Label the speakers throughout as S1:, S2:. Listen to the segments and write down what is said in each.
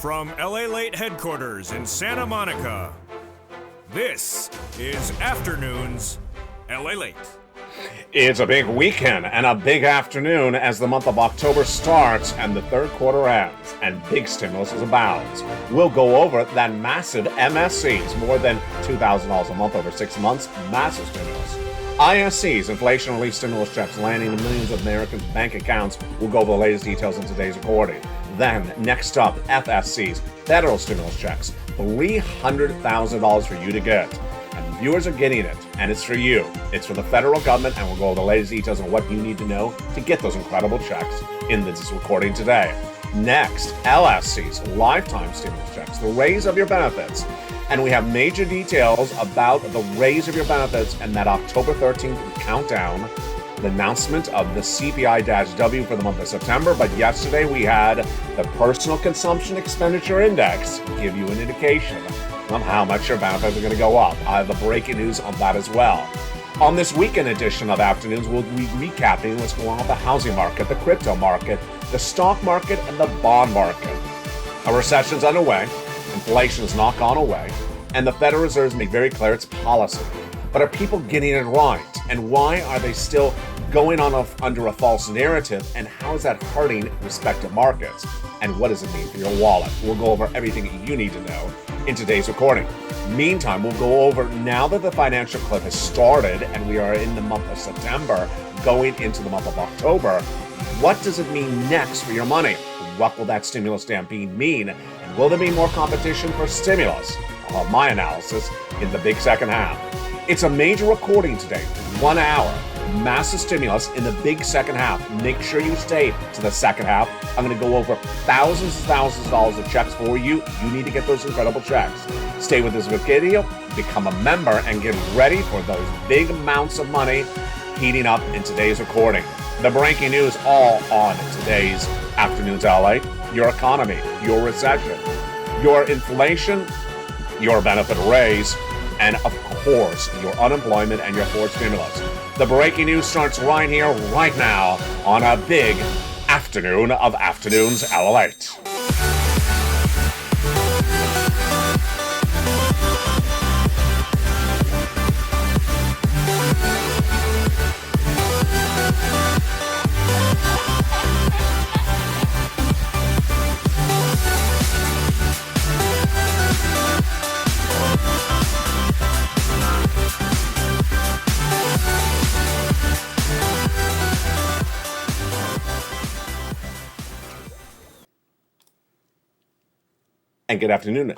S1: From LALATE headquarters in Santa Monica, this is Afternoons LALATE.
S2: It's a big weekend and a big afternoon as the month of October starts and the third quarter ends, and big stimulus is abounds. We'll go over that massive MSCs, more than $2,000 a month over 6 months, massive stimulus. ISCs, inflation relief stimulus checks landing in millions of Americans' bank accounts. We'll go over the latest details in today's recording. Then, next up, FSCs, federal stimulus checks, $300,000 for you to get. And viewers are getting it, and it's for you. It's for the federal government, and we'll go over the latest details on what you need to know to get those incredible checks in this recording today. Next, LSCs, lifetime stimulus checks, the raise of your benefits. And we have major details about the raise of your benefits and that October 13th countdown, the announcement of the CPI-W for the month of September. But yesterday we had the Personal Consumption Expenditure Index give you an indication of how much your benefits are going to go up. I have the breaking news on that as well. On this weekend edition of Afternoons, we'll be recapping what's going on with the housing market, the crypto market, the stock market, and the bond market. A recession's underway, inflation has not gone away, and the Federal Reserve made very clear its policy. But are people getting it right? And why are they still going on under a false narrative? And how is that hurting respective markets? And what does it mean for your wallet? We'll go over everything you need to know in today's recording. Meantime, we'll go over, now that the financial cliff has started and we are in the month of September, going into the month of October, what does it mean next for your money? What will that stimulus stampede mean? And will there be more competition for stimulus? I'll have my analysis in the big second half. It's a major recording today, 1 hour, massive stimulus in the big second half. Make sure you stay to the second half. I'm going to go over thousands of dollars of checks for you. You need to get those incredible checks. Stay with this video, become a member, and get ready for those big amounts of money heating up in today's recording. The breaking news all on today's Afternoons LA. Your economy, your recession, your inflation, your benefit raise, and of course, your unemployment and your forced stimulus. The breaking news starts right here, right now, on a big afternoon of Afternoons LALATE. And good afternoon,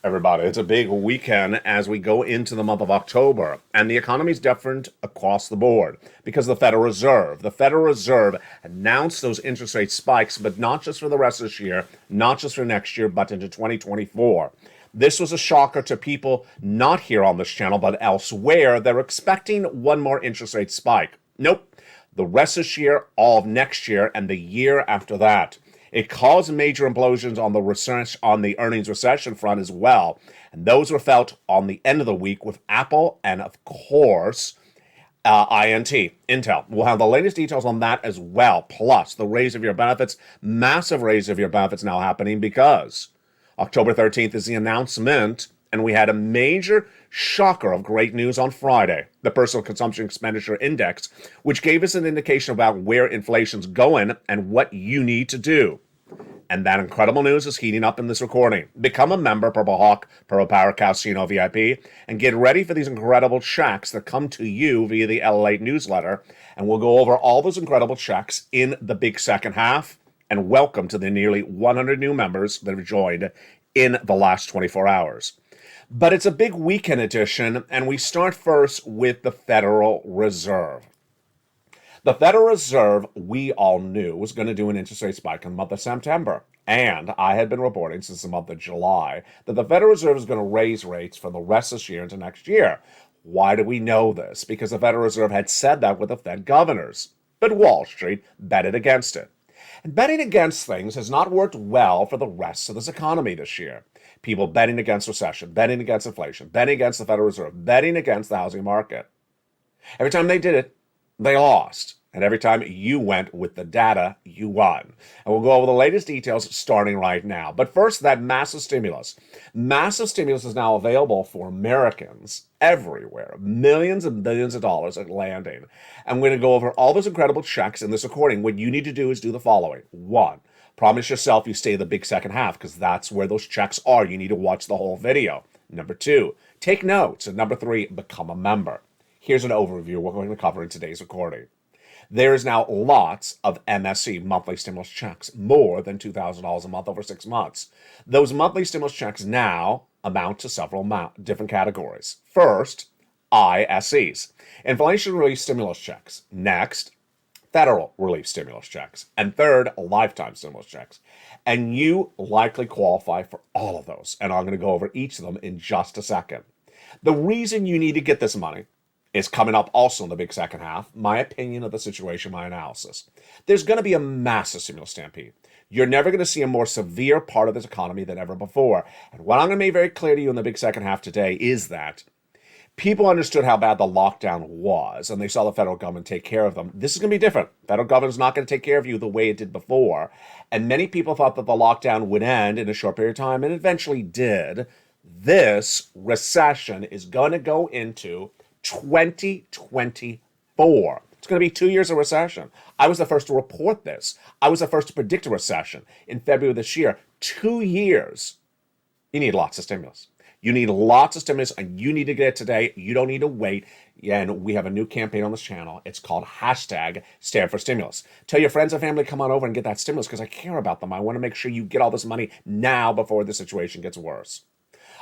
S2: everybody. It's a big weekend as we go into the month of October, and the economy is different across the board because the Federal Reserve announced those interest rate spikes, but not just for the rest of this year, not just for next year, but into 2024. This was a shocker to people not here on this channel, but elsewhere. They're expecting one more interest rate spike. Nope. The rest of this year, all of next year, and the year after that. It caused major implosions on the earnings recession front as well. And those were felt on the end of the week with Apple and, of course, Intel. We'll have the latest details on that as well. Plus, the raise of your benefits, massive raise of your benefits now happening because October 13th is the announcement, and we had a major shocker of great news on Friday, the Personal Consumption Expenditure Index, which gave us an indication about where inflation's going and what you need to do. And that incredible news is heating up in this recording. Become a member, Purple Hawk, Purple Power Casino VIP, and get ready for these incredible checks that come to you via the LALATE newsletter. And we'll go over all those incredible checks in the big second half. And welcome to the nearly 100 new members that have joined in the last 24 hours. But it's a big weekend edition, and we start first with the Federal Reserve. The Federal Reserve, we all knew, was going to do an interest rate spike in the month of September. And I had been reporting since the month of July that the Federal Reserve is going to raise rates for the rest of this year into next year. Why do we know this? Because the Federal Reserve had said that with the Fed governors. But Wall Street betted against it. And betting against things has not worked well for the rest of this economy this year. People betting against recession, betting against inflation, betting against the Federal Reserve, betting against the housing market. Every time they did it, they lost. And every time you went with the data, you won. And we'll go over the latest details starting right now. But first, that massive stimulus. Massive stimulus is now available for Americans everywhere. Millions and billions of dollars are landing. And we're going to go over all those incredible checks in this recording. What you need to do is do the following. One, promise yourself you stay the big second half because that's where those checks are. You need to watch the whole video. Number two, take notes. And number three, become a member. Here's an overview of what we're going to cover in today's recording. There is now lots of MSC, monthly stimulus checks, more than $2,000 a month over 6 months. Those monthly stimulus checks now amount to several different categories. First, ISEs, inflation relief stimulus checks. Next, federal relief stimulus checks. And third, lifetime stimulus checks. And you likely qualify for all of those. And I'm going to go over each of them in just a second. The reason you need to get this money is coming up also in the big second half. My opinion of the situation, my analysis. There's going to be a massive stimulus stampede. You're never going to see a more severe part of this economy than ever before. And what I'm going to make very clear to you in the big second half today is that people understood how bad the lockdown was, and they saw the federal government take care of them. This is going to be different. Federal government's not going to take care of you the way it did before. And many people thought that the lockdown would end in a short period of time, and it eventually did. This recession is going to go into 2024. It's going to be 2 years of recession. I was the first to report this. I was the first to predict a recession in February of this year. 2 years. You need lots of stimulus. You need lots of stimulus, and you need to get it today. You don't need to wait. And we have a new campaign on this channel. It's called #StandForStimulus. Tell your friends and family, come on over and get that stimulus because I care about them. I want to make sure you get all this money now before the situation gets worse.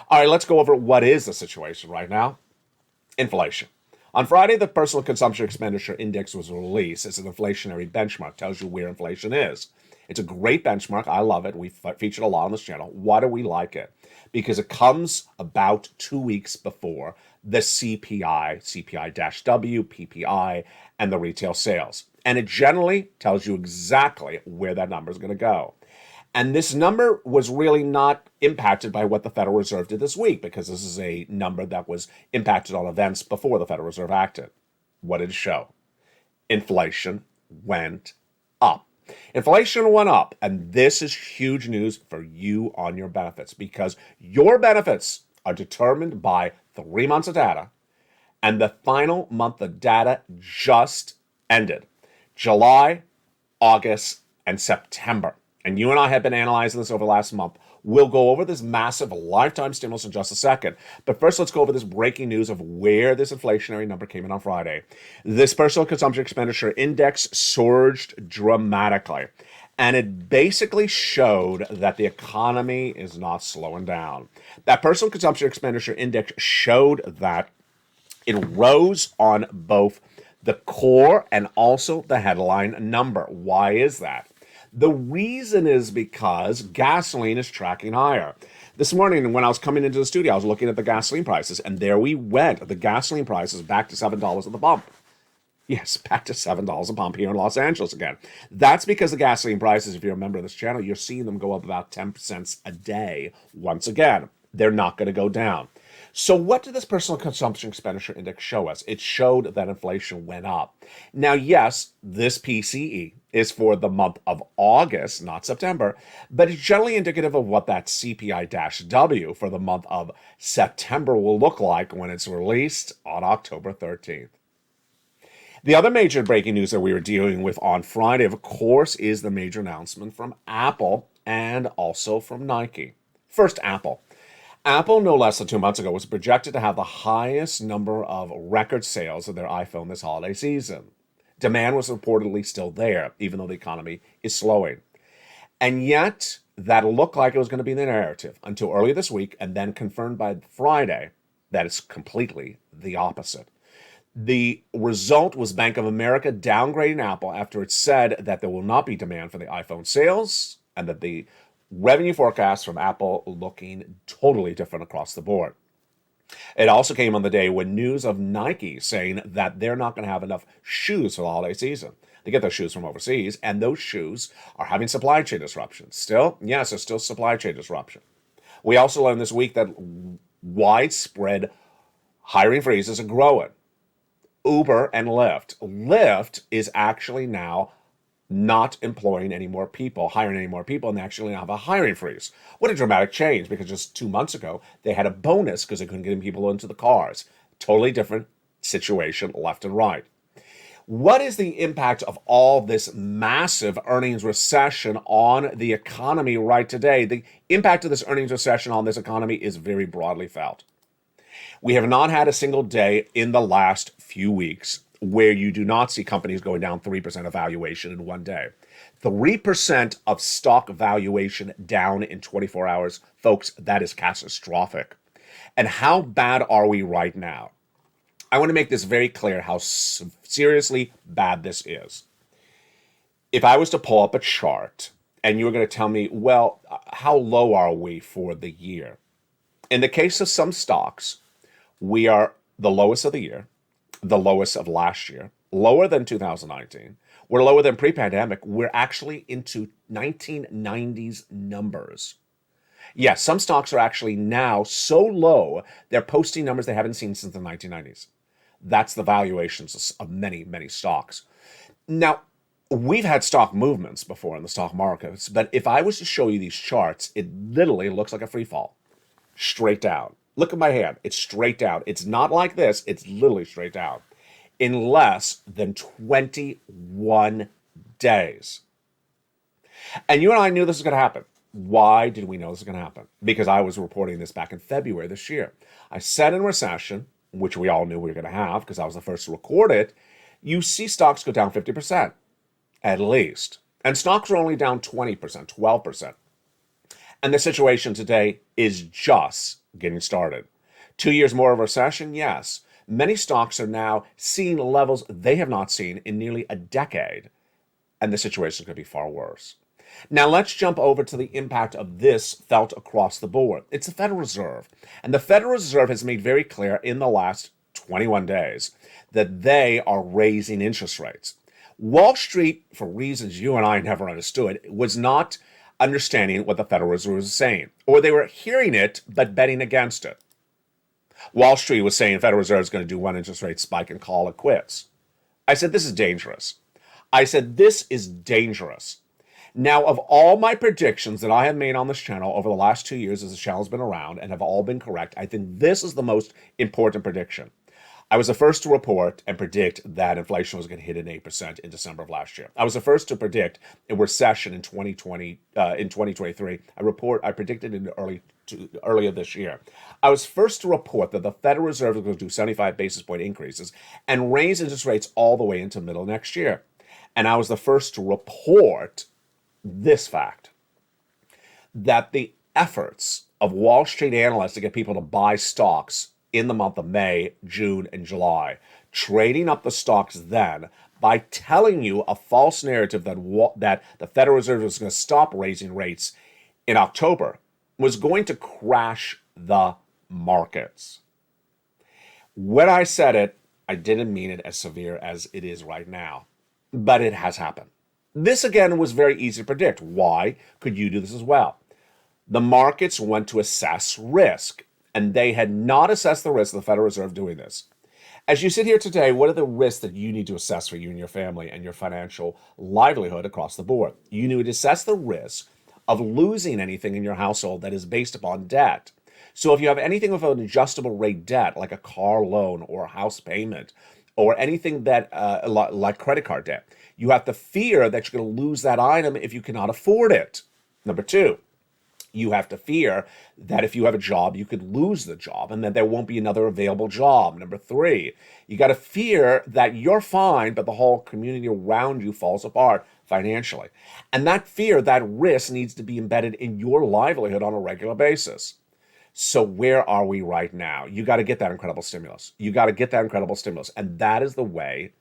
S2: All right, let's go over what is the situation right now. Inflation. On Friday, the Personal Consumption Expenditure Index was released. It's an inflationary benchmark. Tells you where inflation is. It's a great benchmark. I love it. We've featured a lot on this channel. Why do we like it? Because it comes about 2 weeks before the CPI, CPI-W, PPI, and the retail sales. And it generally tells you exactly where that number is going to go. And this number was really not impacted by what the Federal Reserve did this week because this is a number that was impacted on events before the Federal Reserve acted. What did it show? Inflation went up. Inflation went up, and this is huge news for you on your benefits because your benefits are determined by 3 months of data, and the final month of data just ended. July, August, and September. And you and I have been analyzing this over the last month. We'll go over this massive lifetime stimulus in just a second. But first, let's go over this breaking news of where this inflationary number came in on Friday. This Personal Consumption Expenditure Index surged dramatically. And it basically showed that the economy is not slowing down. That Personal Consumption Expenditure Index showed that it rose on both the core and also the headline number. Why is that? The reason is because gasoline is tracking higher. This morning, when I was coming into the studio, I was looking at the gasoline prices, and there we went. The gasoline prices back to $7 at the pump. Yes, back to $7 a pump here in Los Angeles again. That's because the gasoline prices, if you're a member of this channel, you're seeing them go up about 10 cents a day. Once again, they're not going to go down. So what did this Personal Consumption Expenditure Index show us? It showed that inflation went up. Now, yes, this PCE is for the month of August, not September, but it's generally indicative of what that CPI-W for the month of September will look like when it's released on October 13th. The other major breaking news that we were dealing with on Friday, of course, is the major announcement from Apple and also from Nike. First, Apple. Apple, no less than 2 months ago, was projected to have the highest number of record sales of their iPhone this holiday season. Demand was reportedly still there, even though the economy is slowing. And yet, that looked like it was going to be the narrative until early this week, and then confirmed by Friday that it's completely the opposite. The result was Bank of America downgrading Apple after it said that there will not be demand for the iPhone sales and that the revenue forecast from Apple looking totally different across the board. It also came on the day when news of Nike saying that they're not going to have enough shoes for the holiday season. They get those shoes from overseas, and those shoes are having supply chain disruptions. Still, yes, there's still supply chain disruption. We also learned this week that widespread hiring freezes are growing. Uber and Lyft. Lyft is actually now not employing any more people, hiring any more people, and they actually now have a hiring freeze. What a dramatic change, because just 2 months ago, they had a bonus because they couldn't get people into the cars. Totally different situation left and right. What is the impact of all this massive earnings recession on the economy right today? The impact of this earnings recession on this economy is very broadly felt. We have not had a single day in the last few weeks where you do not see companies going down 3% of valuation in one day. 3% of stock valuation down in 24 hours, folks, that is catastrophic. And how bad are we right now? I want to make this very clear how seriously bad this is. If I was to pull up a chart and you were going to tell me, well, how low are we for the year? In the case of some stocks, we are the lowest of the year, the lowest of last year, lower than 2019. We're lower than pre-pandemic. We're actually into 1990s numbers. Yes, some stocks are actually now so low, they're posting numbers they haven't seen since the 1990s. That's the valuations of many, many stocks. Now, we've had stock movements before in the stock markets, but if I was to show you these charts, it literally looks like a free fall. Straight down. Look at my hand. It's straight down. It's not like this. It's literally straight down. In less than 21 days. And you and I knew this was going to happen. Why did we know this was going to happen? Because I was reporting this back in February this year. I said in recession, which we all knew we were going to have because I was the first to record it, you see stocks go down 50%, at least. And stocks are only down 20%, 12%. And the situation today is just getting started. 2 years more of recession? Yes. Many stocks are now seeing levels they have not seen in nearly a decade. And the situation is going to be far worse. Now let's jump over to the impact of this felt across the board. It's the Federal Reserve. And the Federal Reserve has made very clear in the last 21 days that they are raising interest rates. Wall Street, for reasons you and I never understood, was not understanding what the Federal Reserve was saying, or they were hearing it but betting against it. Wall Street was saying the Federal Reserve is going to do one interest rate spike and call it quits. I said, this is dangerous. I said, this is dangerous. Now, of all my predictions that I have made on this channel over the last 2 years as the channel's been around and have all been correct, I think this is the most important prediction. I was the first to report and predict that inflation was going to hit an 8% in December of last year. I was the first to predict a recession in 2023. I predicted it earlier this year. I was first to report that the Federal Reserve was going to do 75 basis point increases and raise interest rates all the way into middle of next year. And I was the first to report this fact, that the efforts of Wall Street analysts to get people to buy stocks in the month of May, June, and July, trading up the stocks then by telling you a false narrative that the Federal Reserve was going to stop raising rates in October, was going to crash the markets. When I said it, I didn't mean it as severe as it is right now, but it has happened. This, again, was very easy to predict. Why could you do this as well? The markets went to assess risk, and they had not assessed the risk of the Federal Reserve doing this. As you sit here today, what are the risks that you need to assess for you and your family and your financial livelihood across the board? You need to assess the risk of losing anything in your household that is based upon debt. So if you have anything with an adjustable rate debt, like a car loan or a house payment, or anything that like credit card debt, you have to fear that you're going to lose that item if you cannot afford it. Number two, you have to fear that if you have a job, you could lose the job and that there won't be another available job. Number three, you got to fear that you're fine, but the whole community around you falls apart financially. And that fear, that risk needs to be embedded in your livelihood on a regular basis. So where are we right now? You got to get that incredible stimulus. You got to get that incredible stimulus. And that is the way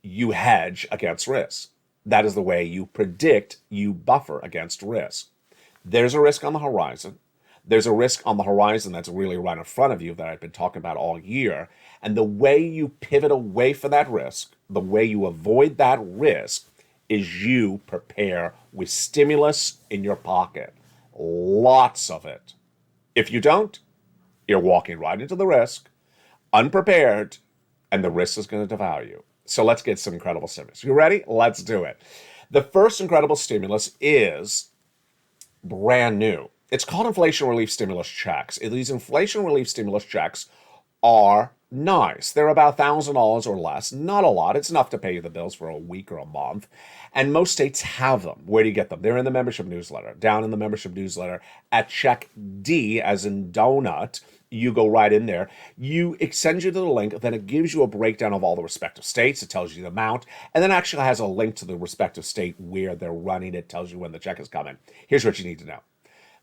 S2: you hedge against risk. That is the way you predict, you buffer against risk. There's a risk on the horizon. There's a risk on the horizon that's really right in front of you that I've been talking about all year. And the way you pivot away from that risk, the way you avoid that risk, is you prepare with stimulus in your pocket. Lots of it. If you don't, you're walking right into the risk, unprepared, and the risk is going to devour you. So let's get some incredible stimulus. You ready? Let's do it. The first incredible stimulus is brand new. It's called inflation relief stimulus checks. These inflation relief stimulus checks are nice. They're about $1,000 or less. Not a lot. It's enough to pay you the bills for a week or a month. And most states have them. Where do you get them? They're in the membership newsletter. Down in the membership newsletter at check D, as in donut, you go right in there. It sends you to the link, then it gives you a breakdown of all the respective states. It tells you the amount, and then actually has a link to the respective state where they're running it, tells you when the check is coming. Here's what you need to know.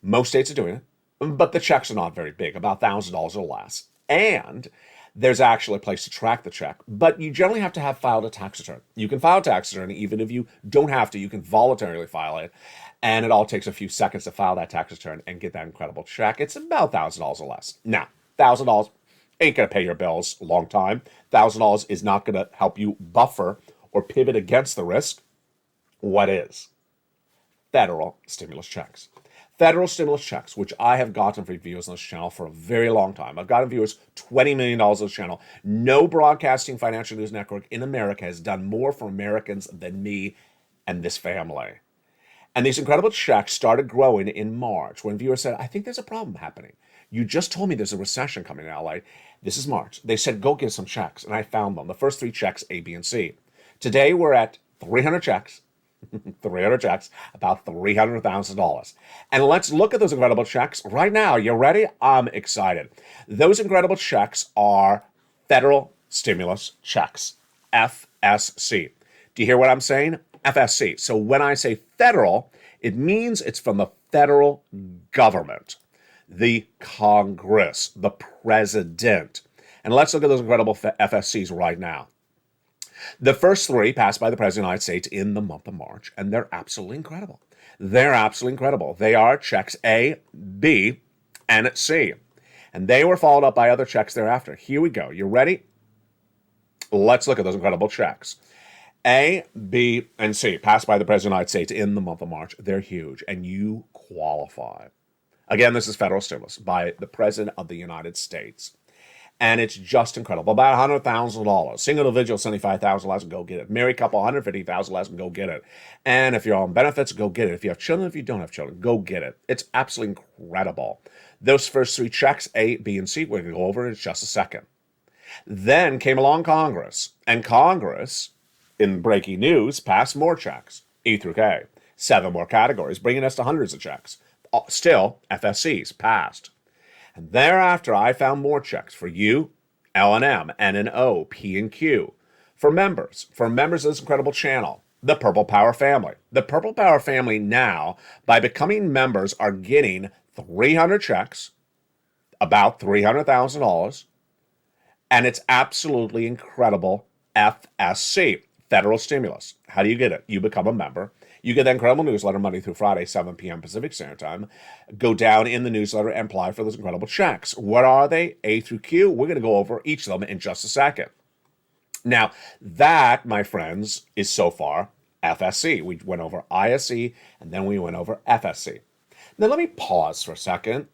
S2: Most states are doing it, but the checks are not very big, about $1,000 or less. And there's actually a place to track the check, but you generally have to have filed a tax return. You can file a tax return, even if you don't have to, you can voluntarily file it. And it all takes a few seconds to file that tax return and get that incredible check. It's about $1,000 or less. Now, $1,000 ain't going to pay your bills a long time. $1,000 is not going to help you buffer or pivot against the risk. What is? Federal stimulus checks. Federal stimulus checks, which I have gotten for viewers on this channel for a very long time. I've gotten viewers $20 million on this channel. No broadcasting financial news network in America has done more for Americans than me and this family. And these incredible checks started growing in March when viewers said, I think there's a problem happening. You just told me there's a recession coming in LA. This is March. They said, go get some checks. And I found them. The first 3 checks, A, B, and C. Today, we're at 300 checks. 300 checks, about $300,000. And let's look at those incredible checks right now. You ready? I'm excited. Those incredible checks are federal stimulus checks, FSC. Do you hear what I'm saying? FSC. So when I say federal, it means it's from the federal government, the Congress, the president. And let's look at those incredible FSCs right now. The first 3 passed by the President of the United States in the month of March, and they're absolutely incredible. They're absolutely incredible. They are checks A, B, and C. And they were followed up by other checks thereafter. Here we go. You ready? Let's look at those incredible checks. A, B, and C passed by the President of the United States in the month of March. They're huge, and you qualify. Again, this is federal stimulus by the President of the United States. And it's just incredible. About $100,000. Single individual, $75,000 less, and go get it. Married couple, $150,000 less, and go get it. And if you're on benefits, go get it. If you have children, if you don't have children, go get it. It's absolutely incredible. Those first 3 checks, A, B, and C, we're going to go over in just a second. Then came along Congress. And Congress, in breaking news, passed more checks, E through K. 7 more categories, bringing us to hundreds of checks. Still, FSCs passed. And thereafter, I found more checks for you, L&M, N&O, P and Q. For members of this incredible channel, the Purple Power family. The Purple Power family now, by becoming members, are getting 300 checks, about $300,000, and it's absolutely incredible FSC, federal stimulus. How do you get it? You become a member. You get that incredible newsletter Monday through Friday, 7 p.m. Pacific Standard Time. Go down in the newsletter and apply for those incredible checks. What are they? A through Q. We're going to go over each of them in just a second. Now, that, my friends, is so far FSC. We went over ISC, and then we went over FSC. Now, let me pause for a second.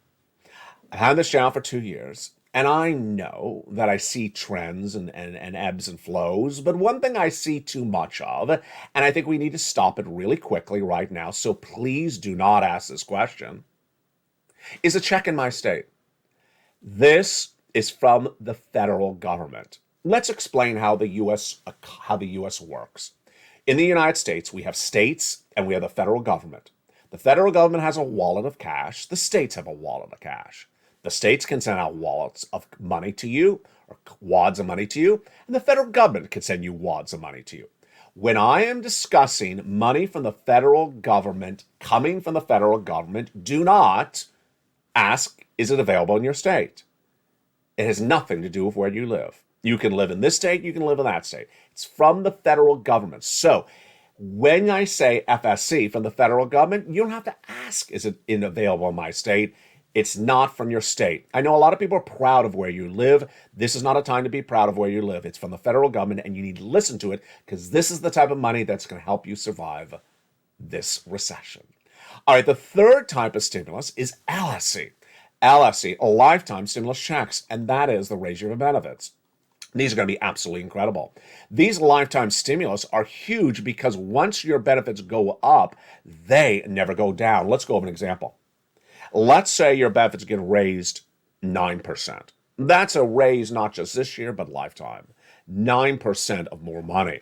S2: I've had this channel for 2 years. And I know that I see trends and ebbs and flows, but one thing I see too much of, and I think we need to stop it really quickly right now, so please do not ask this question, is a check in my state. This is from the federal government. Let's explain how the U.S. works. In the United States, we have states and we have the federal government. The federal government has a wallet of cash. The states have a wallet of cash. The states can send out wallets of money to you, or wads of money to you, and the federal government can send you wads of money to you. When I am discussing money from the federal government, coming from the federal government, do not ask, is it available in your state? It has nothing to do with where you live. You can live in this state, you can live in that state. It's from the federal government. So when I say FSC from the federal government, you don't have to ask, is it available in my state? It's not from your state. I know a lot of people are proud of where you live. This is not a time to be proud of where you live. It's from the federal government, and you need to listen to it because this is the type of money that's going to help you survive this recession. All right, the third type of stimulus is LSC. LSC, a lifetime stimulus checks, and that is the raise your benefits. These are going to be absolutely incredible. These lifetime stimulus are huge because once your benefits go up, they never go down. Let's go over an example. Let's say your benefits get raised 9%. That's a raise not just this year, but lifetime. 9% of more money.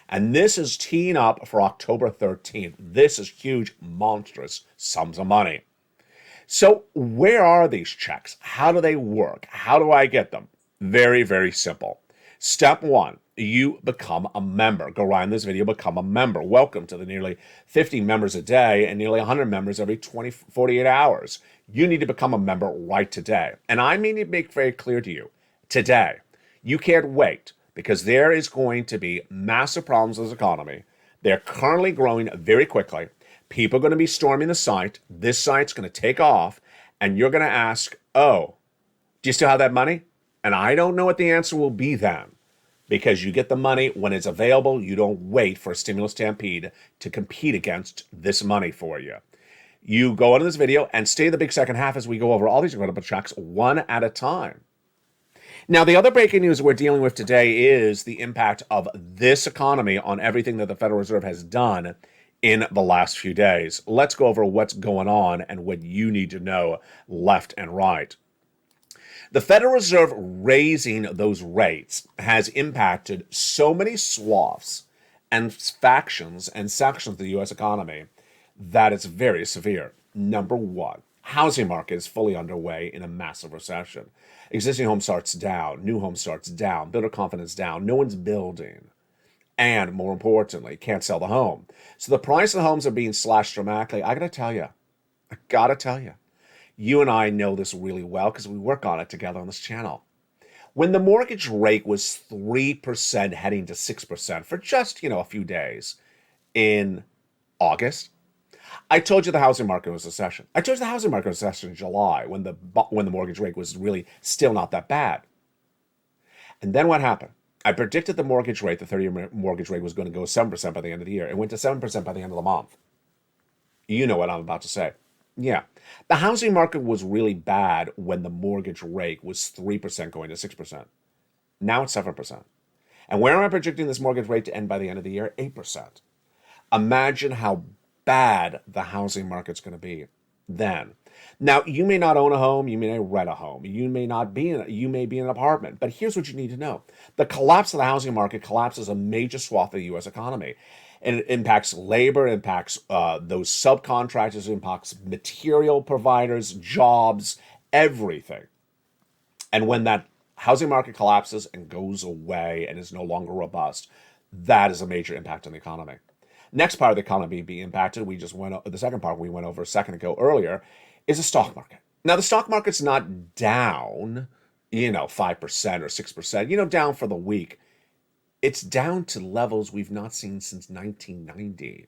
S2: And this is teeing up for October 13th. This is huge, monstrous sums of money. So where are these checks? How do they work? How do I get them? Very, very simple. Step one, you become a member. Go right in this video, become a member. Welcome to the nearly 50 members a day and nearly 100 members every 48 hours. You need to become a member right today. And I mean to make very clear to you, today. You can't wait because there is going to be massive problems with this economy. They're currently growing very quickly. People are going to be storming the site. This site's going to take off, and you're going to ask, oh, do you still have that money? And I don't know what the answer will be then, because you get the money when it's available. You don't wait for a stimulus stampede to compete against this money for you. You go into this video and stay the big second half as we go over all these incredible checks one at a time. Now, the other breaking news we're dealing with today is the impact of this economy on everything that the Federal Reserve has done in the last few days. Let's go over what's going on and what you need to know left and right. The Federal Reserve raising those rates has impacted so many swaths and factions and sections of the U.S. economy that it's very severe. Number one, housing market is fully underway in a massive recession. Existing home starts down, new home starts down, builder confidence down, no one's building. And more importantly, can't sell the home. So the price of homes are being slashed dramatically. I gotta tell you, you and I know this really well because we work on it together on this channel. When the mortgage rate was 3% heading to 6% for just, a few days in August, I told you the housing market was a recession. I told you the housing market was a recession in July when the mortgage rate was really still not that bad. And then what happened? I predicted the mortgage rate, the 30-year mortgage rate, was going to go 7% by the end of the year. It went to 7% by the end of the month. You know what I'm about to say. Yeah. The housing market was really bad when the mortgage rate was 3% going to 6%. Now it's 7%. And where am I predicting this mortgage rate to end by the end of the year? 8%. Imagine how bad the housing market's going to be then. Now, you may not own a home, you may rent a home, you may be in an apartment, but here's what you need to know. The collapse of the housing market collapses a major swath of the U.S. economy. And it impacts labor, impacts those subcontractors, impacts material providers, jobs, everything. And when that housing market collapses and goes away and is no longer robust, that is a major impact on the economy. Next part of the economy being impacted, the second part we went over a second ago earlier, is the stock market. Now, the stock market's not down, 5% or 6%, down for the week. It's down to levels we've not seen since 1990.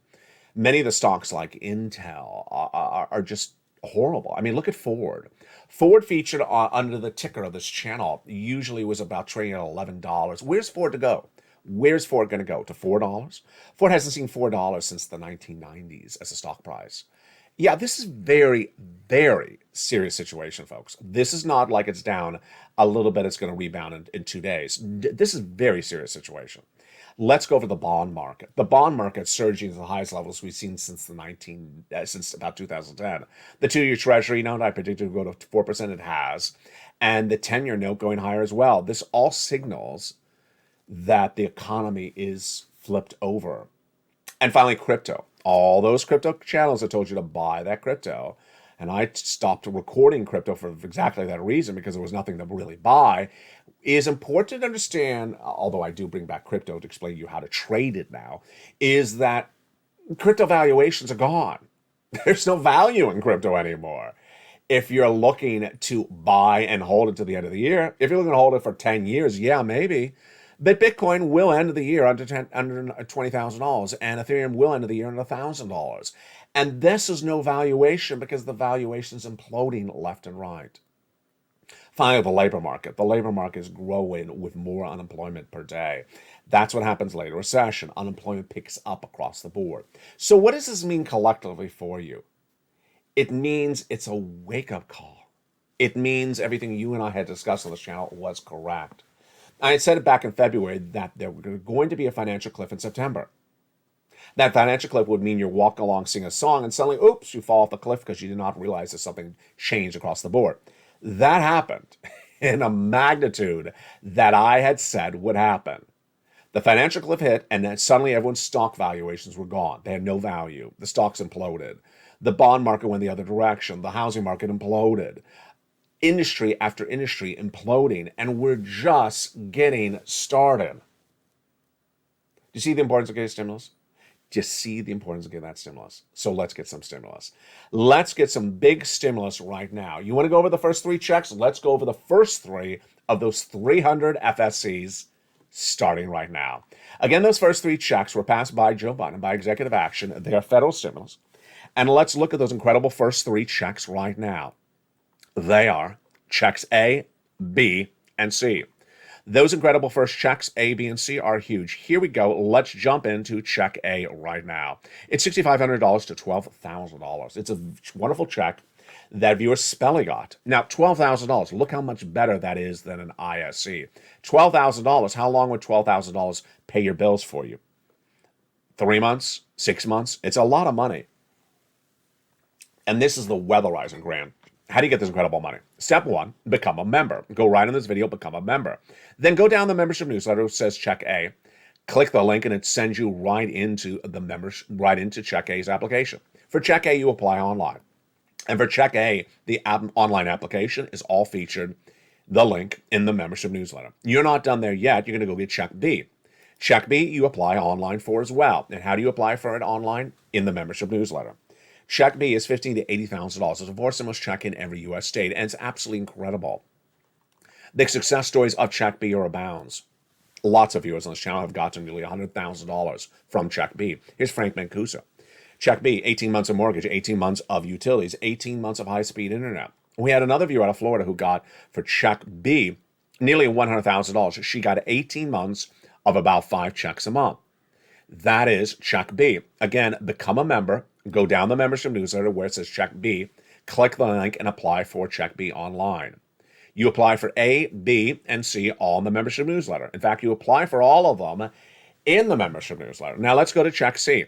S2: Many of the stocks like Intel are just horrible. I mean, look at Ford. Ford featured under the ticker of this channel usually was about trading at $11. Where's Ford to go? Where's Ford going to go? To $4? Ford hasn't seen $4 since the 1990s as a stock price. Yeah, this is very, very serious situation, folks. This is not like it's down a little bit, it's going to rebound in 2 days. This is a very serious situation. Let's go over the bond market. The bond market surging to the highest levels we've seen since since about 2010. The 2-year Treasury note I predicted would go to 4%. It has, and the 10-year note going higher as well. This all signals that the economy is flipped over. And finally, crypto. All those crypto channels that told you to buy that crypto, and I stopped recording crypto for exactly that reason because there was nothing to really buy, is important to understand, although I do bring back crypto to explain to you how to trade it now, is that crypto valuations are gone. There's no value in crypto anymore. If you're looking to buy and hold it to the end of the year, if you're looking to hold it for 10 years, yeah, maybe. But Bitcoin will end the year under $20,000, and Ethereum will end the year under $1,000. And this is no valuation because the valuation is imploding left and right. Finally, the labor market. The labor market is growing with more unemployment per day. That's what happens later. Recession, unemployment picks up across the board. So what does this mean collectively for you? It means it's a wake-up call. It means everything you and I had discussed on this channel was correct. I had said it back in February that there were going to be a financial cliff in September. That financial cliff would mean you're walking along, sing a song, and suddenly, oops, you fall off the cliff because you did not realize that something changed across the board. That happened in a magnitude that I had said would happen. The financial cliff hit, and then suddenly everyone's stock valuations were gone. They had no value. The stocks imploded. The bond market went the other direction. The housing market imploded. Industry after industry imploding, and we're just getting started. Do you see the importance of getting stimulus? Do you see the importance of getting that stimulus? So let's get some stimulus. Let's get some big stimulus right now. You want to go over the first 3 checks? Let's go over the first 3 of those 300 FSCs starting right now. Again, those first 3 checks were passed by Joe Biden by executive action. They are federal stimulus. And let's look at those incredible first 3 checks right now. They are checks A, B, and C. Those incredible first checks, A, B, and C, are huge. Here we go. Let's jump into check A right now. It's $6,500 to $12,000. It's a wonderful check that viewer Spelly got. Now, $12,000. Look how much better that is than an ISC. $12,000. How long would $12,000 pay your bills for you? 3 months? 6 months? It's a lot of money. And this is the weatherizing grant. How do you get this incredible money? Step 1, become a member. Go right in this video, become a member. Then go down the membership newsletter, which says Check A. Click the link and it sends you right into the members, right into Check A's application. For Check A, you apply online. And for Check A, the online application is all featured, the link in the membership newsletter. You're not done there yet. You're going to go get Check B. Check B, you apply online for as well. And how do you apply for it online? In the membership newsletter. Check B is $15,000 to $80,000. It's a 4 stimulus check in every U.S. state, and it's absolutely incredible. The success stories of Check B are abounds. Lots of viewers on this channel have gotten nearly $100,000 from Check B. Here's Frank Mancuso. Check B, 18 months of mortgage, 18 months of utilities, 18 months of high-speed internet. We had another viewer out of Florida who got, for Check B, nearly $100,000. She got 18 months of about 5 checks a month. That is Check B. Again, become a member. Go down the membership newsletter where it says Check B, click the link, and apply for Check B online. You apply for A, B, and C all in the membership newsletter. In fact, you apply for all of them in the membership newsletter. Now let's go to Check C.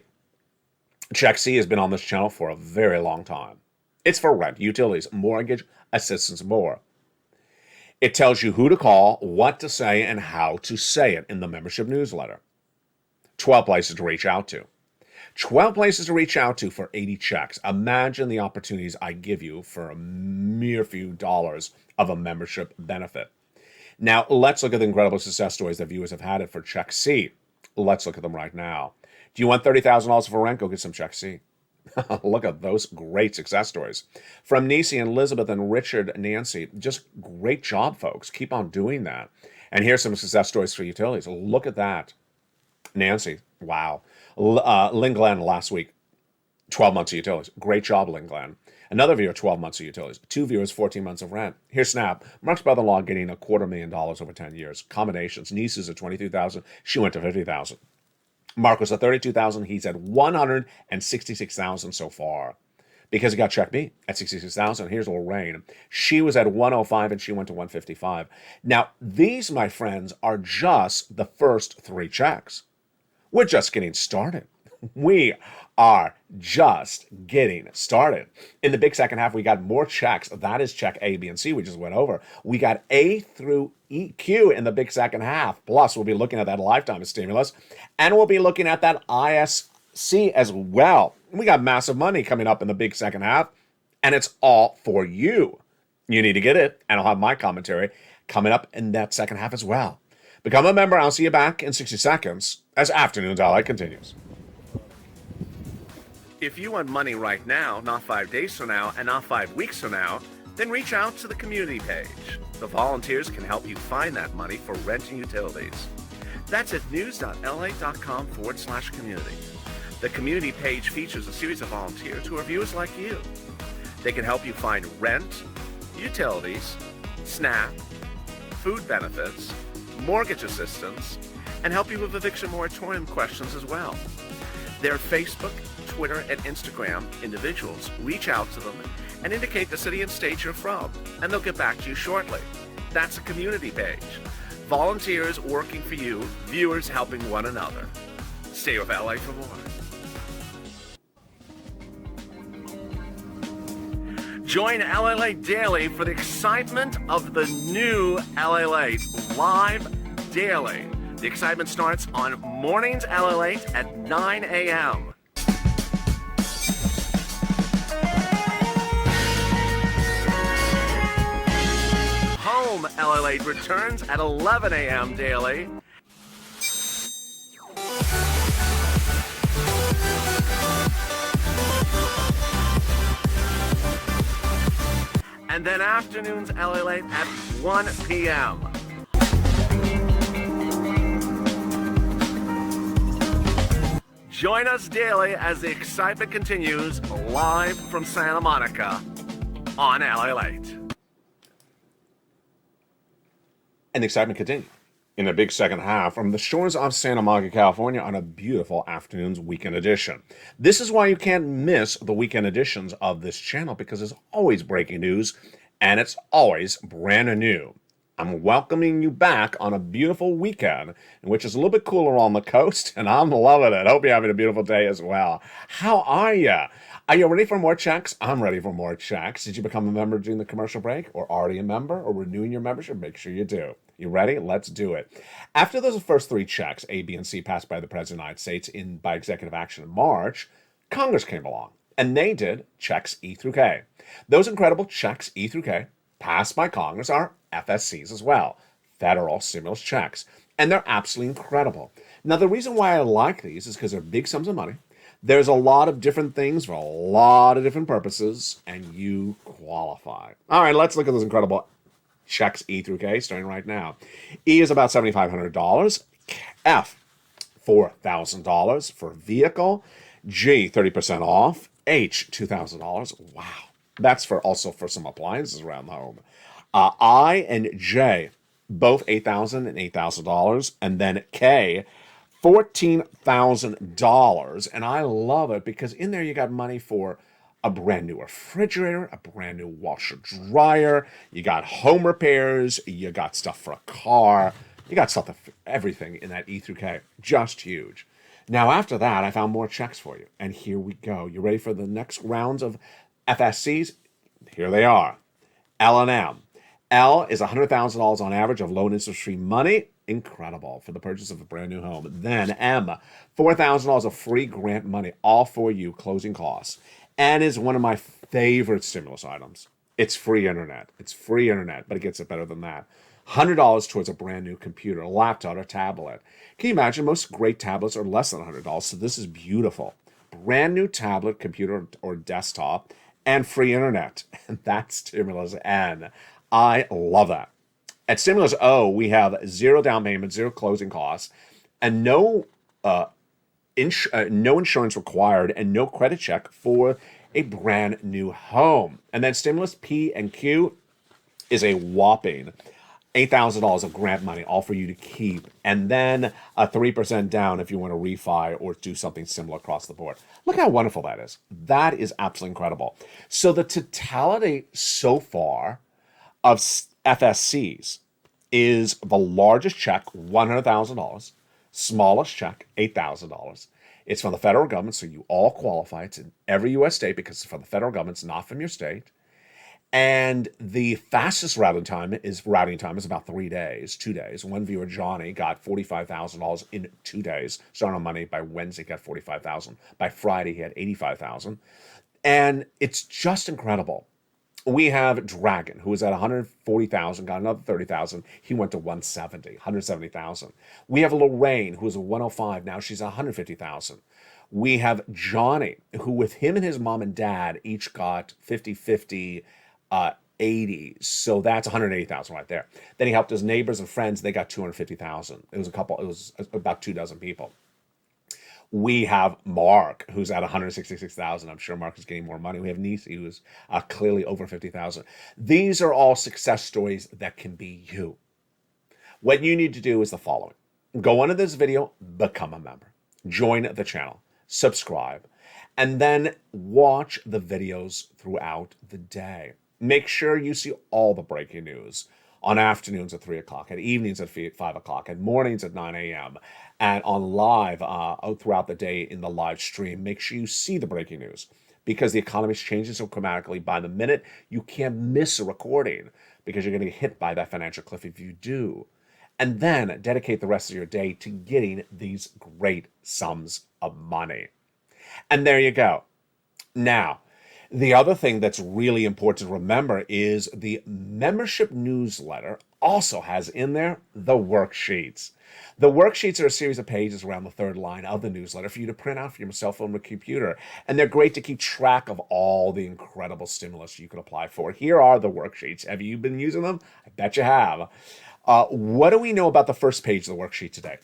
S2: Check C has been on this channel for a very long time. It's for rent, utilities, mortgage, assistance, more. It tells you who to call, what to say, and how to say it in the membership newsletter. 12 places to reach out to. 12 places to reach out to for 80 checks. Imagine the opportunities I give you for a mere few dollars of a membership benefit. Now, let's look at the incredible success stories that viewers have had it for Check C. Let's look at them right now. Do you want $30,000 for rent? Go get some Check C. Look at those great success stories. From Nisi and Elizabeth and Richard, Nancy, just great job, folks. Keep on doing that. And here's some success stories for utilities. Look at that. Nancy, wow. Lynn Glenn last week, 12 months of utilities. Great job, Lynn Glenn. Another viewer, 12 months of utilities. 2 viewers, 14 months of rent. Here's Snap. Mark's brother-in-law getting $250,000 over 10 years. Combinations. Nieces at $22,000. She went to $50,000. Mark was at $32,000. He's at $166,000 so far because he got Check B at $66,000. Here's Lorraine. She was at $105,000 and she went to $155,000. Now, these, my friends, are just the first 3 checks. We're just getting started. We are just getting started. In the big second half, we got more checks. That is Check A, B, and C we just went over. We got A through EQ in the big second half. Plus, we'll be looking at that lifetime stimulus, and we'll be looking at that ISC as well. We got massive money coming up in the big second half, and it's all for you. You need to get it, and I'll have my commentary coming up in that second half as well. Become a member. I'll see you back in 60 seconds as Afternoons LA continues.
S3: If you want money right now, not 5 days from now, and not 5 weeks from now, then reach out to the community page. The volunteers can help you find that money for rent and utilities. That's at news.la.com/community. The community page features a series of volunteers who are viewers like you. They can help you find rent, utilities, SNAP, food benefits, mortgage assistance, and help you with eviction moratorium questions as well. Their Facebook, Twitter, and Instagram individuals reach out to them and indicate the city and state you're from, and they'll get back to you shortly. That's a community page. Volunteers working for you, viewers helping one another. Stay with LA for more. Join LALATE Daily for the excitement of the new LALATE live daily. The excitement starts on mornings LALATE at 9 a.m. Home LALATE returns at 11 a.m. daily. And then afternoons LALATE at 1 p.m. Join us daily as the excitement continues live from Santa Monica on LALATE.
S2: And the excitement continues in a big second half from the shores of Santa Monica, California on a beautiful afternoon's weekend edition. This is why you can't miss the weekend editions of this channel, because there's always breaking news and it's always brand new. I'm welcoming you back on a beautiful weekend, which is a little bit cooler on the coast, and I'm loving it. Hope you're having a beautiful day as well. How are you? Are you ready for more checks? I'm ready for more checks. Did you become a member during the commercial break, or already a member, or renewing your membership? Make sure you do. You ready? Let's do it. After those first three checks, A, B, and C, passed by the President of the United States by executive action in March, Congress came along, and they did checks E through K. Those incredible checks E through K passed by Congress are FSCs as well, federal stimulus checks, and they're absolutely incredible. Now, the reason why I like these is because they're big sums of money. There's a lot of different things for a lot of different purposes, and you qualify. All right, let's look at those incredible checks E through K, starting right now. E is about $7,500. F, $4,000 for vehicle. G, 30% off. H, $2,000. Wow. That's also for some appliances around the home. I and J, both $8,000 and $8,000. And then K, $14,000. And I love it because in there you got money for a brand new refrigerator, a brand new washer dryer, you got home repairs, you got stuff for a car, you got stuff for everything in that E through K. Just huge. Now after that, I found more checks for you. And here we go. You ready for the next rounds of FSCs? Here they are. L and M. L is $100,000 on average of loan interest-free money. Incredible for the purchase of a brand new home. Then M, $4,000 of free grant money, all for you, closing costs. N is one of my favorite stimulus items. It's free internet. It's free internet, but it gets it better than that. $100 towards a brand new computer, a laptop, or tablet. Can you imagine? Most great tablets are less than $100, so this is beautiful. Brand new tablet, computer, or desktop, and free internet. And that's Stimulus N. I love that. At Stimulus O, we have zero down payment, zero closing costs, and no insurance required, and no credit check for a brand new home. And then Stimulus P and Q is a whopping $8,000 of grant money, all for you to keep, and then a 3% down if you want to refi or do something similar across the board. Look how wonderful that is. That is absolutely incredible. So the totality so far of FSCs is the largest check, $100,000, smallest check, $8,000. It's from the federal government, so you all qualify. It's in every U.S. state because it's from the federal government, it's not from your state. And the fastest routing time is about 3 days, 2 days. One viewer, Johnny, got $45,000 in 2 days. Started on Monday. By Wednesday, got $45,000. By Friday, he had $85,000. And it's just incredible. We have Dragon, who was at $140,000, got another $30,000. He went to $170,000. We have Lorraine, who was at $105,000. Now she's at $150,000. We have Johnny, who with him and his mom and dad each got 50-50, 80. So that's $180,000 right there. Then he helped his neighbors and friends. They got $250,000. It was about 24 people. We have Mark, who's at $166,000. I'm sure Mark is getting more money. We have Nisi, who's clearly over $50,000. These are all success stories that can be you. What you need to do is the following. Go under this video, become a member. Join the channel. Subscribe. And then watch the videos throughout the day. Make sure you see all the breaking news on afternoons at 3 o'clock, at evenings at 5 o'clock, at mornings at 9 a.m., and on live throughout the day in the live stream. Make sure you see the breaking news because the economy is changing so dramatically by the minute. You can't miss a recording because you're going to get hit by that financial cliff if you do. And then dedicate the rest of your day to getting these great sums of money. And there you go. Now, the other thing that's really important to remember is the membership newsletter also has in there the worksheets. The worksheets are a series of pages around the third line of the newsletter for you to print out for your cell phone or computer. And they're great to keep track of all the incredible stimulus you can apply for. Here are the worksheets. Have you been using them? I bet you have. What do we know about the first page of the worksheet today?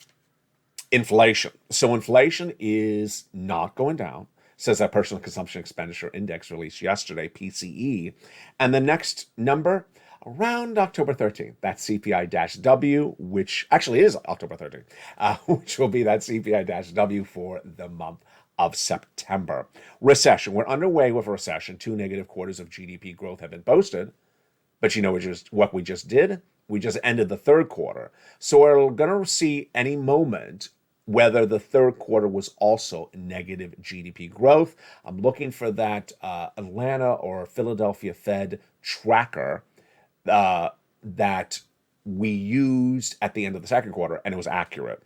S2: Inflation. So inflation is not going down. Says that personal consumption expenditure index released yesterday, PCE. And the next number around October 13th, that's CPI-W, which actually is October 13th, which will be that CPI-W for the month of September. Recession. We're underway with a recession. 2 negative quarters of GDP growth have been posted. But you know what we just did? We just ended the third quarter. So we're going to see any moment whether the third quarter was also negative GDP growth. I'm looking for that Atlanta or Philadelphia Fed tracker that we used at the end of the second quarter, and it was accurate.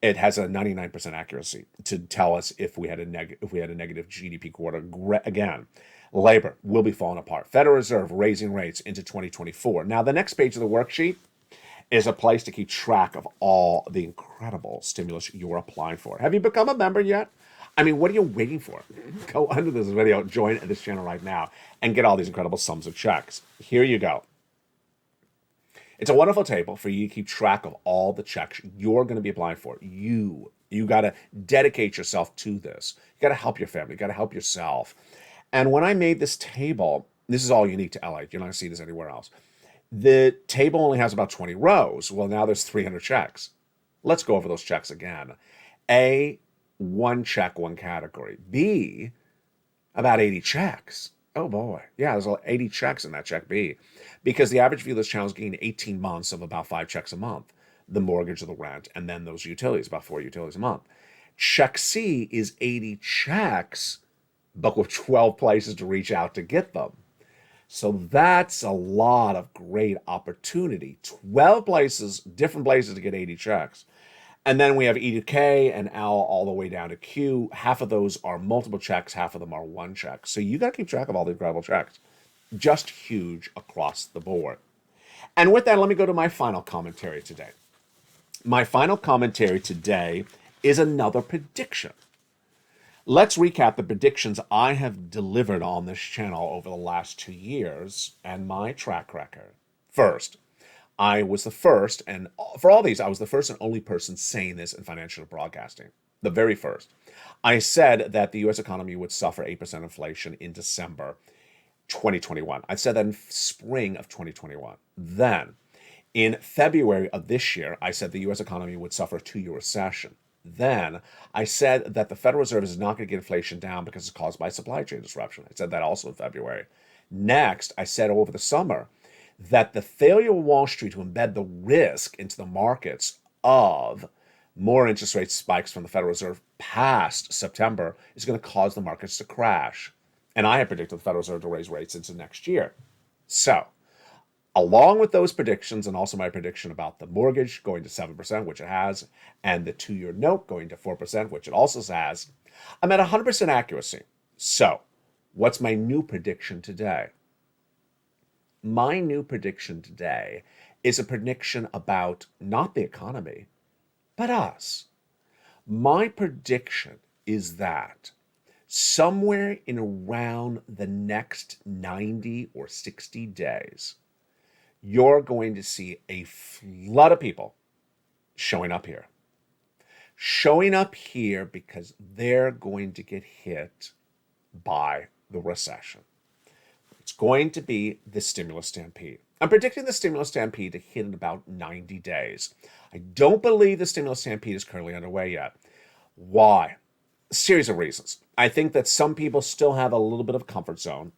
S2: It has a 99% accuracy to tell us if we had a negative GDP quarter again. Labor will be falling apart. Federal Reserve raising rates into 2024. Now, the next page of the worksheet is a place to keep track of all the incredible stimulus you're applying for. Have you become a member yet? I mean, what are you waiting for? Go under this video, join this channel right now, and get all these incredible sums of checks. Here you go. It's a wonderful table for you to keep track of all the checks you're going to be applying for. You got to dedicate yourself to this. You got to help your family. You got to help yourself. And when I made this table, this is all unique to LA. You're not going to see this anywhere else. The table only has about 20 rows. Well, now there's 300 checks. Let's go over those checks again. A, one check, one category. B, about 80 checks. Oh boy. Yeah, there's 80 checks in that check B. Because the average view of this channel is getting 18 months of about 5 checks a month. The mortgage or the rent, and then those utilities, about 4 utilities a month. Check C is 80 checks, but with 12 places to reach out to get them. So that's a lot of great opportunity. 12 places, different places to get 80 checks. And then we have E to K and L all the way down to Q. Half of those are multiple checks, half of them are one check. So you got to keep track of all the incredible checks. Just huge across the board. And with that, let me go to my final commentary today. My final commentary today is another prediction. Let's recap the predictions I have delivered on this channel over the last 2 years and my track record. First, I was the first, and for all these, I was the first and only person saying this in financial broadcasting. The very first. I said that the U.S. economy would suffer 8% inflation in December 2021. I said that in spring of 2021. Then, in February of this year, I said the U.S. economy would suffer a 2-year recession. Then I said that the Federal Reserve is not going to get inflation down because it's caused by supply chain disruption. I said that also in February. Next, I said over the summer that the failure of Wall Street to embed the risk into the markets of more interest rate spikes from the Federal Reserve past September is going to cause the markets to crash. And I had predicted the Federal Reserve to raise rates into next year. So, along with those predictions and also my prediction about the mortgage going to 7%, which it has, and the 2-year note going to 4%, which it also has, I'm at 100% accuracy. So, what's my new prediction today? My new prediction today is a prediction about not the economy, but us. My prediction is that somewhere in around the next 90 or 60 days, you're going to see a flood of people showing up here. Showing up here because they're going to get hit by the recession. It's going to be the stimulus stampede. I'm predicting the stimulus stampede to hit in about 90 days. I don't believe the stimulus stampede is currently underway yet. Why? A series of reasons. I think that some people still have a little bit of comfort zone.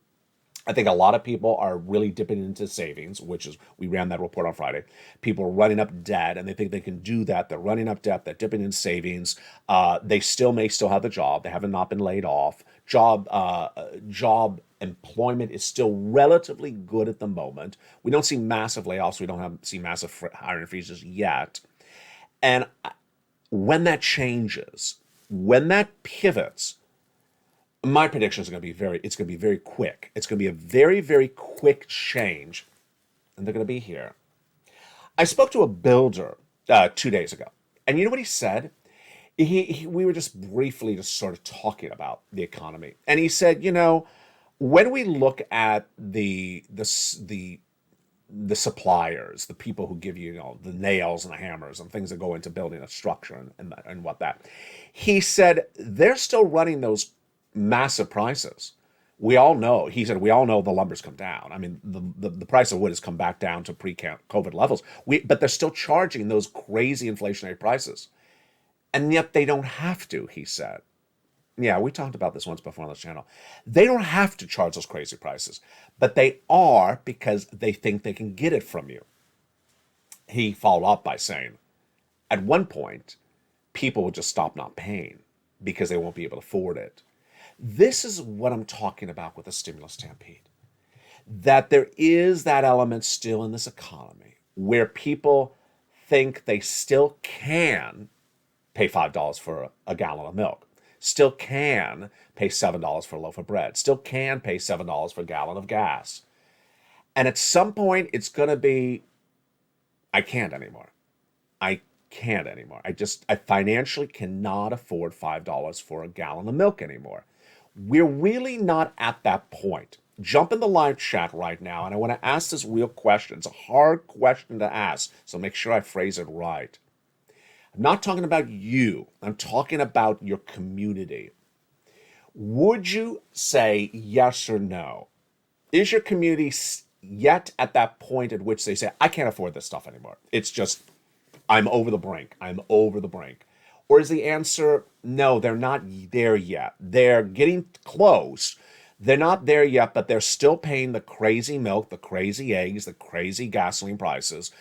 S2: I think a lot of people are really dipping into savings, which is, we ran that report on Friday. People are running up debt and they think they can do that. They're running up debt, they're dipping in savings. They may still have the job. They haven't not been laid off. Job employment is still relatively good at the moment. We don't see massive layoffs. We don't see massive hiring freezes yet. And when that changes, when that pivots, my prediction is going to be it's going to be very quick. It's going to be a very, very quick change, and they're going to be here. I spoke to a builder 2 days ago, and you know what he said? We were just briefly just sort of talking about the economy, and he said, when we look at the suppliers, the people who give you, the nails and the hammers and things that go into building a structure and what that, he said they're still running those massive prices. We all know, he said, we all know the lumber's come down. I mean, the price of wood has come back down to pre-COVID levels. But they're still charging those crazy inflationary prices. And yet they don't have to, he said. Yeah, we talked about this once before on this channel. They don't have to charge those crazy prices, but they are because they think they can get it from you. He followed up by saying, at one point, people will just stop not paying because they won't be able to afford it. This is what I'm talking about with the stimulus stampede. That there is that element still in this economy where people think they still can pay $5 for a gallon of milk, still can pay $7 for a loaf of bread, still can pay $7 for a gallon of gas. And at some point, it's going to be, I can't anymore. I can't anymore. I financially cannot afford $5 for a gallon of milk anymore. We're really not at that point. Jump in the live chat right now, and I want to ask this real question. It's a hard question to ask, so make sure I phrase it right. I'm not talking about you. I'm talking about your community. Would you say yes or no? Is your community yet at that point at which they say, I can't afford this stuff anymore? It's just, I'm over the brink. I'm over the brink. Or is the answer, no, they're not there yet. They're getting close. They're not there yet, but they're still paying the crazy milk, the crazy eggs, the crazy gasoline prices.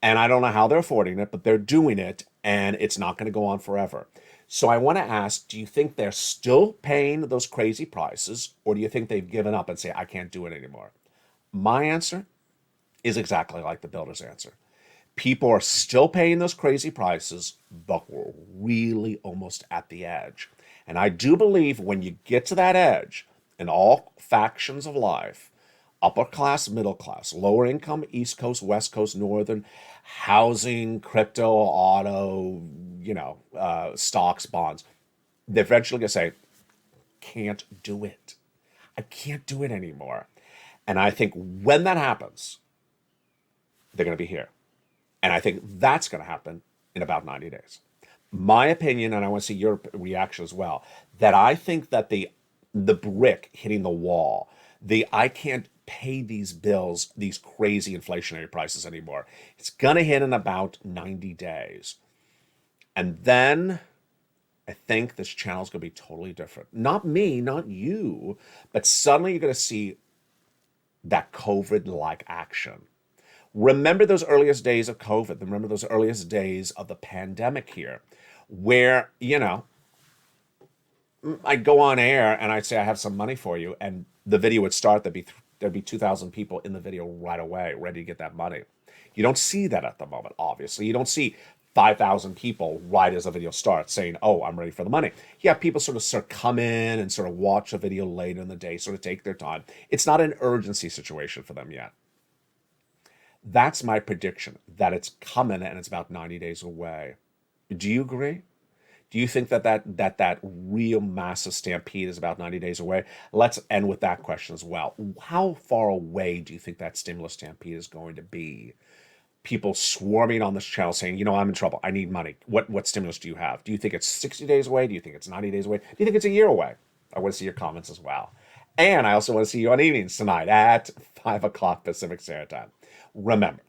S2: And I don't know how they're affording it, but they're doing it, and it's not going to go on forever. So I want to ask, do you think they're still paying those crazy prices, or do you think they've given up and say, I can't do it anymore? My answer is exactly like the builder's answer. People are still paying those crazy prices, but we're really almost at the edge. And I do believe when you get to that edge, in all factions of life, upper class, middle class, lower income, East Coast, West Coast, Northern, housing, crypto, auto, stocks, bonds, they're eventually going to say, can't do it. I can't do it anymore. And I think when that happens, they're going to be here. And I think that's going to happen in about 90 days. My opinion, and I want to see your reaction as well, that I think that the brick hitting the wall, I can't pay these bills, these crazy inflationary prices anymore, it's going to hit in about 90 days. And then I think this channel is going to be totally different. Not me, not you, but suddenly you're going to see that COVID-like action. Remember those earliest days of COVID. Remember those earliest days of the pandemic here, where, I'd go on air and I'd say, I have some money for you. And the video would start. There'd be 2,000 people in the video right away, ready to get that money. You don't see that at the moment, obviously. You don't see 5,000 people right as the video starts saying, oh, I'm ready for the money. Yeah, people sort of come in and sort of watch a video later in the day, sort of take their time. It's not an urgency situation for them yet. That's my prediction, that it's coming and it's about 90 days away. Do you agree? Do you think that real massive stampede is about 90 days away? Let's end with that question as well. How far away do you think that stimulus stampede is going to be? People swarming on this channel saying, I'm in trouble. I need money. What stimulus do you have? Do you think it's 60 days away? Do you think it's 90 days away? Do you think it's a year away? I want to see your comments as well. And I also want to see you on evenings tonight at 5 o'clock Pacific Standard Time. Remember,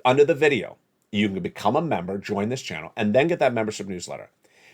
S2: under the video, you can become a member, join this channel, and then get that membership newsletter.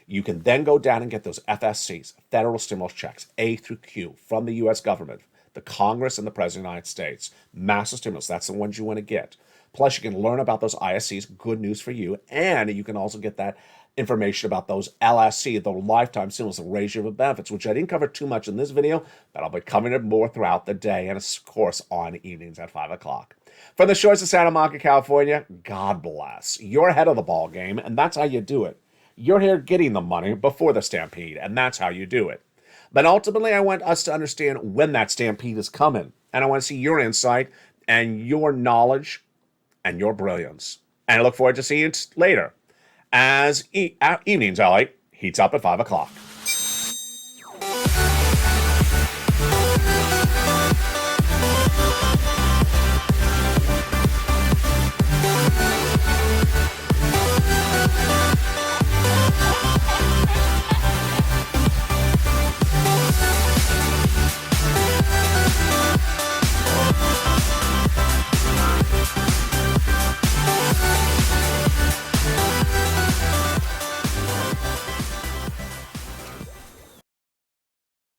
S2: You can then go down and get those FSCs, federal stimulus checks, A through Q, from the U.S. government, the Congress and the President of the United States. Massive stimulus. That's the ones you want to get. Plus, you can learn about those ISCs. Good news for you. And you can also get that information about those LSC, the lifetime stimulus, the ratio of benefits, which I didn't cover too much in this video, but I'll be covering it more throughout the day and, of course, on evenings at 5 o'clock. From the shores of Santa Monica, California, God bless. You're ahead of the ball game, and that's how you do it. You're here getting the money before the stampede, and that's how you do it. But ultimately, I want us to understand when that stampede is coming, and I want to see your insight and your knowledge and your brilliance. And I look forward to seeing you later as Evenings LA heats up at 5 o'clock.